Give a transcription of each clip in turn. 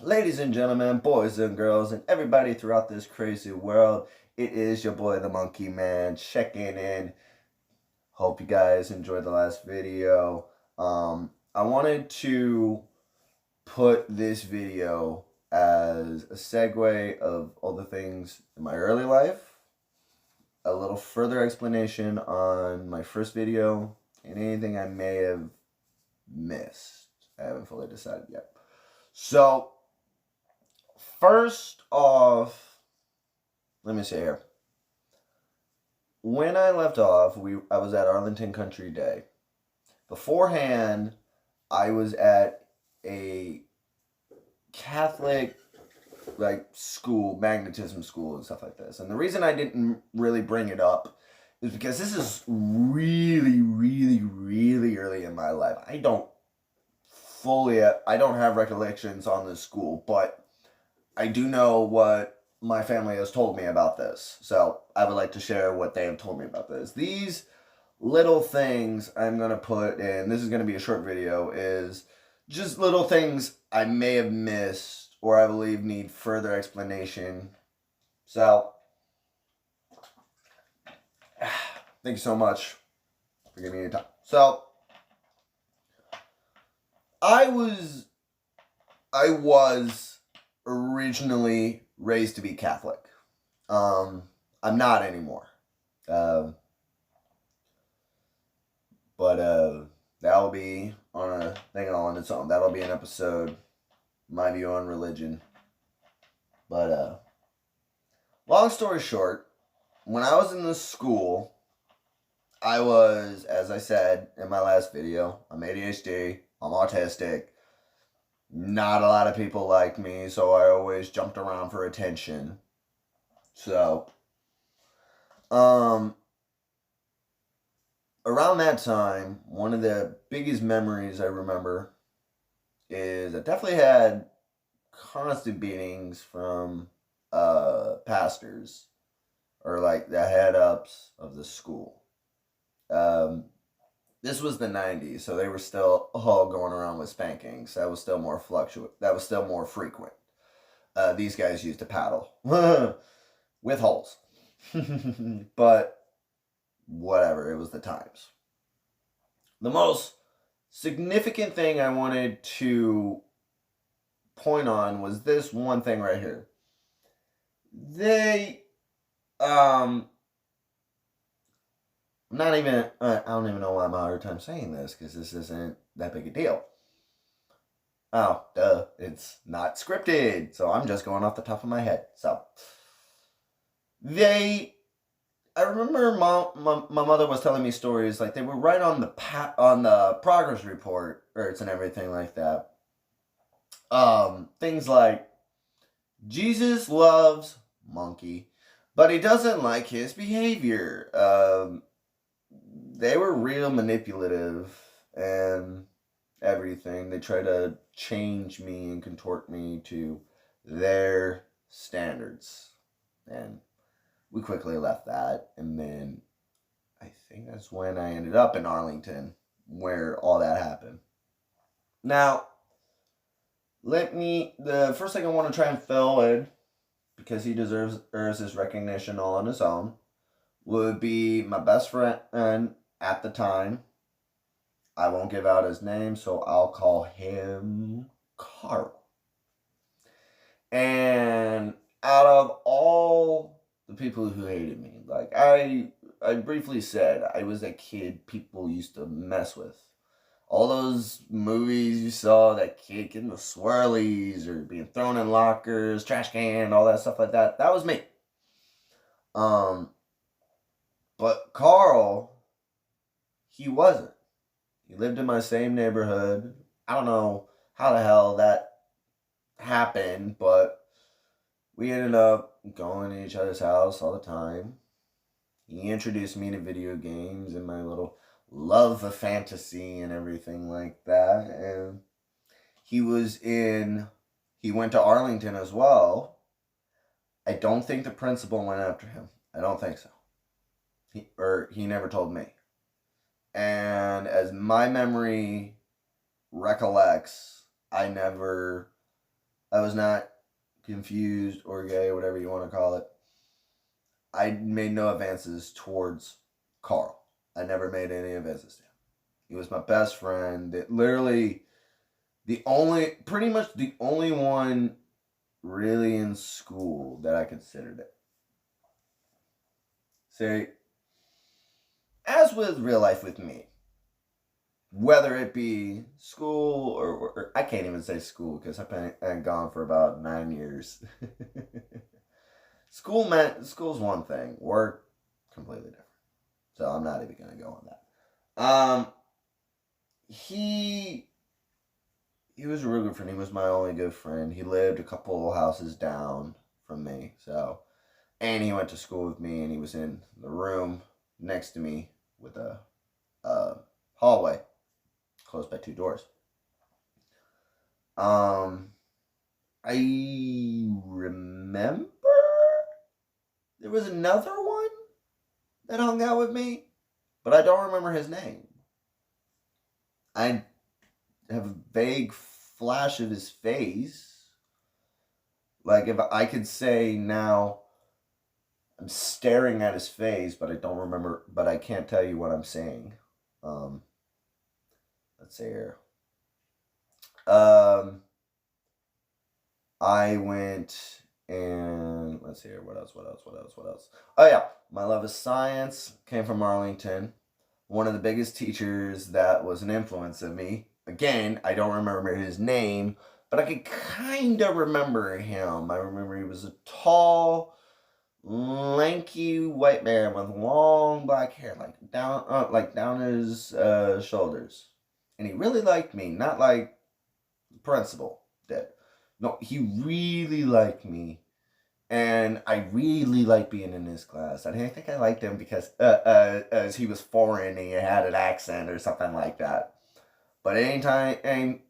Ladies and gentlemen, boys and girls, and everybody throughout this crazy world, it is your boy the Monkey Man checking in. Hope you guys enjoyed the last video. I wanted to put this video as a segue of all the things in my early life, a little further explanation on my first video, and anything I may have missed. I haven't fully decided yet. So, first off, let me see here. When I left off, I was at Arlington Country Day. Beforehand, I was at a Catholic school, magnetism school and stuff like this. And the reason I didn't really bring it up is because this is really, really, really early in my life. I don't have recollections on this school, but I do know what my family has told me about this. So I would like to share what they have told me about this. These little things I'm going to put in, this is going to be a short video, is just little things I may have missed or I believe need further explanation. So, thank you so much for giving me your time. So, I was originally raised to be Catholic. I'm not anymore. Uh, but that'll be on a thing all on its own. That'll be an episode, my view on religion. But long story short, when I was in this school, I was, as I said in my last video, I'm ADHD, I'm autistic. Not a lot of people like me, so I always jumped around for attention. So, around that time, one of the biggest memories I remember is I definitely had constant beatings from pastors or like the head ups of the school. This was the 90s, so they were still all going around with spankings. That was still more That was still more frequent. These guys used to paddle with holes. But whatever, it was the times. The most significant thing I wanted to point on was this one thing right here. They, I don't even know why I'm having a hard time saying this because this isn't that big a deal. Oh, duh, it's not scripted, so I'm just going off the top of my head. So, I remember my mother was telling me stories like they were right on the progress report and everything like that. Things like Jesus loves Monkey, but he doesn't like his behavior. They were real manipulative and everything. They try to change me and contort me to their standards. And we quickly left that. And then I think that's when I ended up in Arlington, where all that happened. Now, the first thing I want to try and fill in, because he deserves his recognition all on his own, would be my best friend at the time. I won't give out his name, so I'll call him Carl. And out of all the people who hated me, like I briefly said, I was a kid people used to mess with. All those movies you saw, that kid getting the swirlies or being thrown in lockers, trash can, all that stuff like that, that was me. But Carl, he wasn't. He lived in my same neighborhood. I don't know how the hell that happened, but we ended up going to each other's house all the time. He introduced me to video games and my little love of fantasy and everything like that. And he went to Arlington as well. I don't think the principal went after him. I don't think so. He never told me. And as my memory recollects, I never I was not confused or gay, whatever you want to call it. I made no advances towards Carl. I never made any advances to him. He was my best friend. Literally, pretty much the only one really in school that I considered it. See, as with real life with me, whether it be school or I can't even say school because I've been gone for about 9 years. School's one thing, work completely different. So I'm not even gonna go on that. He was a real good friend. He was my only good friend. He lived a couple houses down from me. So, and he went to school with me, and he was in the room next to me with a hallway closed by 2 doors. I remember there was another one that hung out with me, but I don't remember his name. I have a vague flash of his face. Like, if I could say now, I'm staring at his face, but I don't remember, but I can't tell you what I'm saying. Let's see here. I went and let's see here. What else? Oh yeah, my love of science came from Arlington. One of the biggest teachers that was an influence on me. Again, I don't remember his name, but I could kind of remember him. I remember he was a tall, lanky white man with long black hair, like down his shoulders, and he really liked me. Not like the principal did. No, he really liked me, and I really liked being in his class. I think I liked him because as he was foreign and he had an accent or something like that. But anytime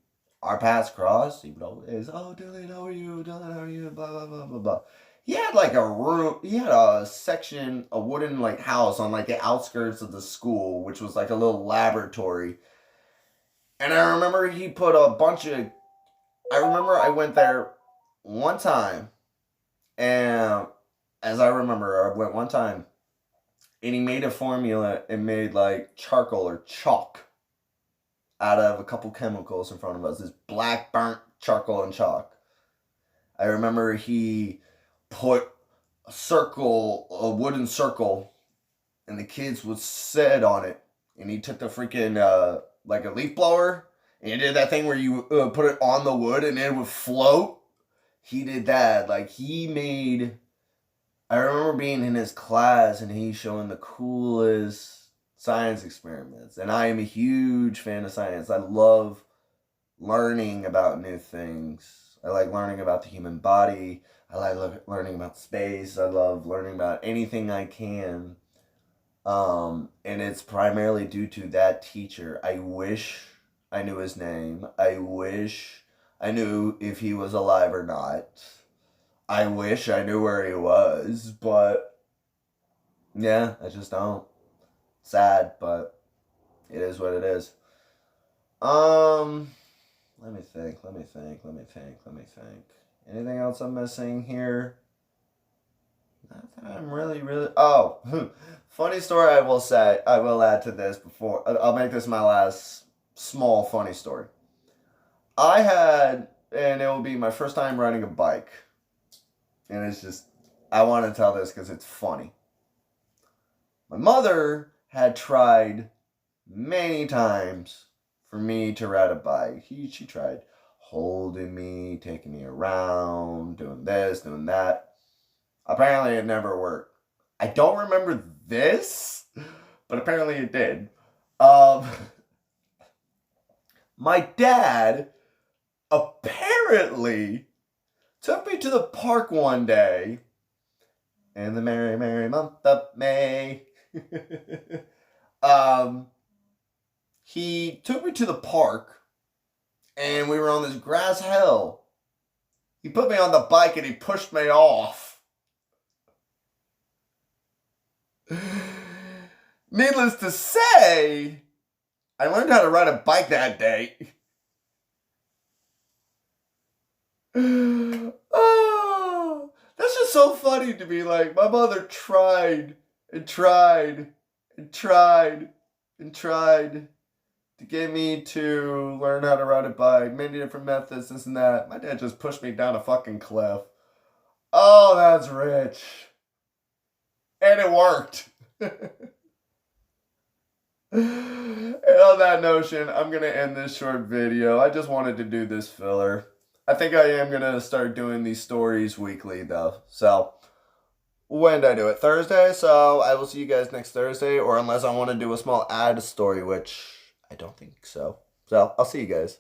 our paths crossed, he would always, oh, Dylan, how are you? Dylan, how are you? Blah, blah, blah, blah, blah. He had like a room, he had a section, a wooden like house on like the outskirts of the school, which was like a little laboratory. And I remember he put a bunch of, I remember I went there one time, and as I remember, I went one time, and he made a formula and made like charcoal or chalk out of a couple chemicals in front of us. This black burnt charcoal and chalk. I remember he put a wooden circle, and the kids would sit on it. And he took the freaking, like a leaf blower, and he did that thing where you put it on the wood and it would float. He did that. Like, I remember being in his class and he's showing the coolest science experiments. And I am a huge fan of science. I love learning about new things. I like learning about the human body. I like learning about space. I love learning about anything I can. And it's primarily due to that teacher. I wish I knew his name. I wish I knew if he was alive or not. I wish I knew where he was, but yeah, I just don't. Sad, but it is what it is. Let me think. Anything else I'm missing here? Not that I'm really. Oh, funny story. I will add to this before. I'll make this my last small funny story. And it will be my first time riding a bike, and it's just I want to tell this because it's funny. My mother had tried many times for me to ride a bike. She tried holding me, taking me around, doing this, doing that. Apparently it never worked. I don't remember this, but apparently it did. My dad apparently took me to the park one day in the merry, merry month of May. He took me to the park, and we were on this grass hill. He put me on the bike and he pushed me off. Needless to say, I learned how to ride a bike that day. Oh, that's just so funny to me. Like, my mother tried and tried and tried and tried to get me to learn how to ride a bike. Many different methods, this and that. My dad just pushed me down a fucking cliff. Oh, that's rich. And it worked. And on that notion, I'm going to end this short video. I just wanted to do this filler. I think I am going to start doing these stories weekly, though. So, when do I do it? Thursday? So, I will see you guys next Thursday. Or unless I want to do a small ad story, which I don't think so. So, I'll see you guys.